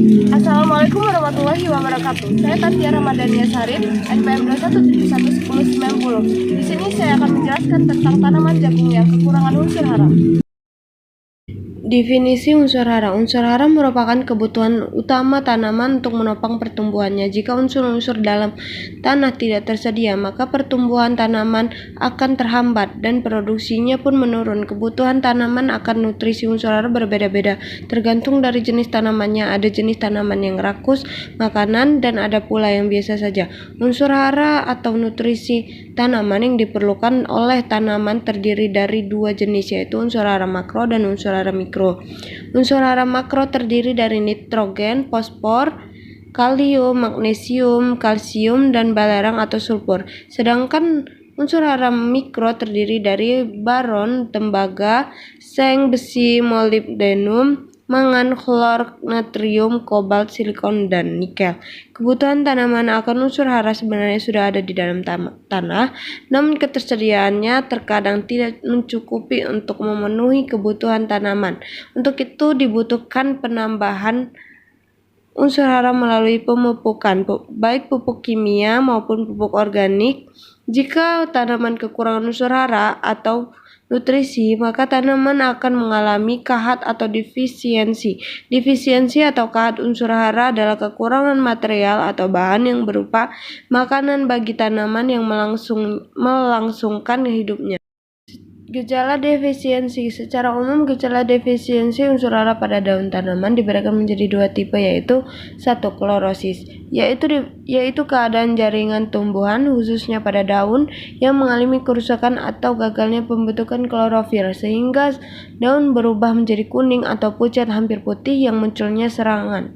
Assalamualaikum warahmatullahi wabarakatuh. Saya Tatia Ramadhania Sarif, NPM 21711090. Di sini saya akan menjelaskan tentang tanaman jagung yang kekurangan unsur hara. Definisi unsur hara. Unsur hara merupakan kebutuhan utama tanaman untuk menopang pertumbuhannya. Jika unsur-unsur dalam tanah tidak tersedia, maka pertumbuhan tanaman akan terhambat dan produksinya pun menurun. Kebutuhan tanaman akan nutrisi unsur hara berbeda-beda, tergantung dari jenis tanamannya. Ada jenis tanaman yang rakus makanan dan ada pula yang biasa saja. Unsur hara atau nutrisi tanaman yang diperlukan oleh tanaman terdiri dari dua jenis, yaitu unsur hara makro dan unsur hara mikro. Unsur hara makro terdiri dari nitrogen, fosfor, kalium, magnesium, kalsium, dan balerang atau sulfur. Sedangkan unsur hara mikro terdiri dari baron, tembaga, seng, besi, molibdenum, mangan, klor, natrium, kobalt, silikon, dan nikel. Kebutuhan tanaman akan unsur hara sebenarnya sudah ada di dalam tanah, namun ketersediaannya terkadang tidak mencukupi untuk memenuhi kebutuhan tanaman. Untuk itu dibutuhkan penambahan unsur hara melalui pemupukan, baik pupuk kimia maupun pupuk organik. Jika tanaman kekurangan unsur hara atau nutrisi, maka tanaman akan mengalami kahat atau defisiensi. Defisiensi atau kahat unsur hara adalah kekurangan material atau bahan yang berupa makanan bagi tanaman yang melangsungkan hidupnya. Gejala defisiensi. Secara umum, gejala defisiensi unsur hara pada daun tanaman diberikan menjadi dua tipe, yaitu 1. Klorosis, yaitu keadaan jaringan tumbuhan khususnya pada daun yang mengalami kerusakan atau gagalnya pembentukan klorofil sehingga daun berubah menjadi kuning atau pucat hampir putih yang munculnya seragam.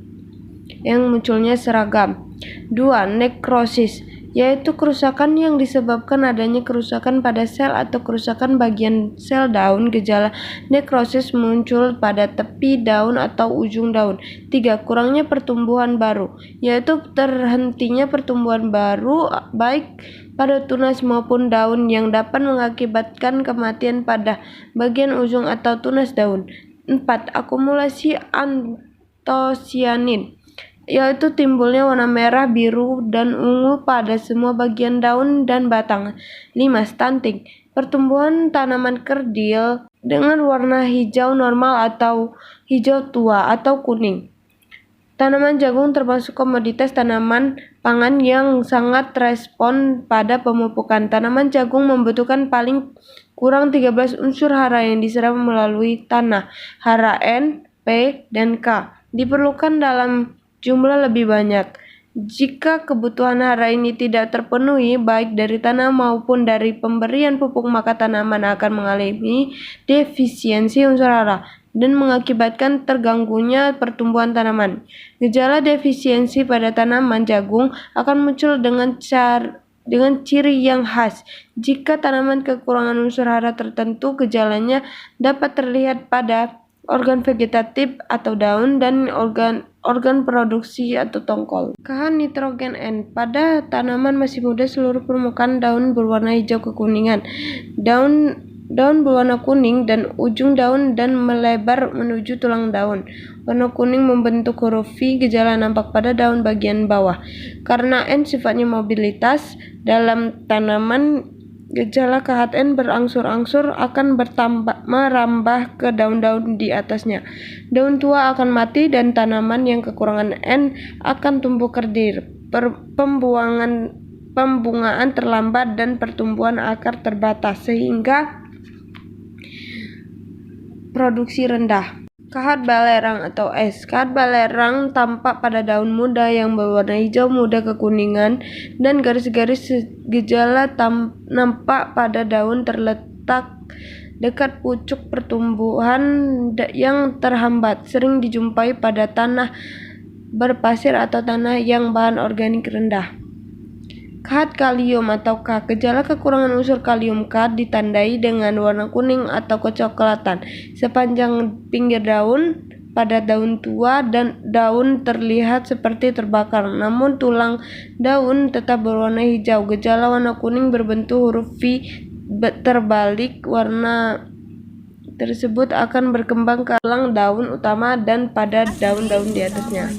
2. Nekrosis, yaitu kerusakan yang disebabkan adanya kerusakan pada sel atau kerusakan bagian sel daun. Gejala nekrosis muncul pada tepi daun atau ujung daun. 3. Kurangnya pertumbuhan baru, yaitu terhentinya pertumbuhan baru baik pada tunas maupun daun yang dapat mengakibatkan kematian pada bagian ujung atau tunas daun. 4. Akumulasi antosianin, yaitu timbulnya warna merah, biru, dan ungu pada semua bagian daun dan batang. 5. Stunting, pertumbuhan tanaman kerdil dengan warna hijau normal atau hijau tua atau kuning. Tanaman jagung termasuk komoditas tanaman pangan yang sangat respon pada pemupukan. Tanaman jagung membutuhkan paling kurang 13 unsur hara yang diserap melalui tanah. Hara N, P, dan K diperlukan dalam jumlah lebih banyak. Jika kebutuhan hara ini tidak terpenuhi baik dari tanah maupun dari pemberian pupuk, maka tanaman akan mengalami defisiensi unsur hara dan mengakibatkan terganggunya pertumbuhan tanaman. Gejala defisiensi pada tanaman jagung akan muncul dengan ciri yang khas. Jika tanaman kekurangan unsur hara tertentu, gejalanya dapat terlihat pada organ vegetatif atau daun dan organ produksi atau tongkol. Kahan nitrogen N. Pada tanaman masih muda, seluruh permukaan daun berwarna hijau kekuningan. Daun berwarna kuning dan ujung daun dan melebar menuju tulang daun. Warna kuning membentuk huruf V. Gejala nampak pada daun bagian bawah. Karena N sifatnya mobilitas dalam tanaman, gejala kahat N berangsur-angsur akan merambah ke daun-daun di atasnya. Daun tua akan mati dan tanaman yang kekurangan N akan tumbuh kerdil. Pembungaan terlambat dan pertumbuhan akar terbatas sehingga produksi rendah. Kahat balerang atau S. Kahat balerang tampak pada daun muda yang berwarna hijau muda kekuningan dan garis-garis. Gejala nampak pada daun terletak dekat pucuk pertumbuhan yang terhambat. Sering dijumpai pada tanah berpasir atau tanah yang bahan organik rendah. Kahat kalium atau K. Gejala kekurangan unsur kalium K ditandai dengan warna kuning atau kecoklatan sepanjang pinggir daun. Pada daun tua dan daun terlihat seperti terbakar, namun tulang daun tetap berwarna hijau. Gejala warna kuning berbentuk huruf V terbalik. Warna tersebut akan berkembang ke tulang daun utama dan pada daun-daun di atasnya.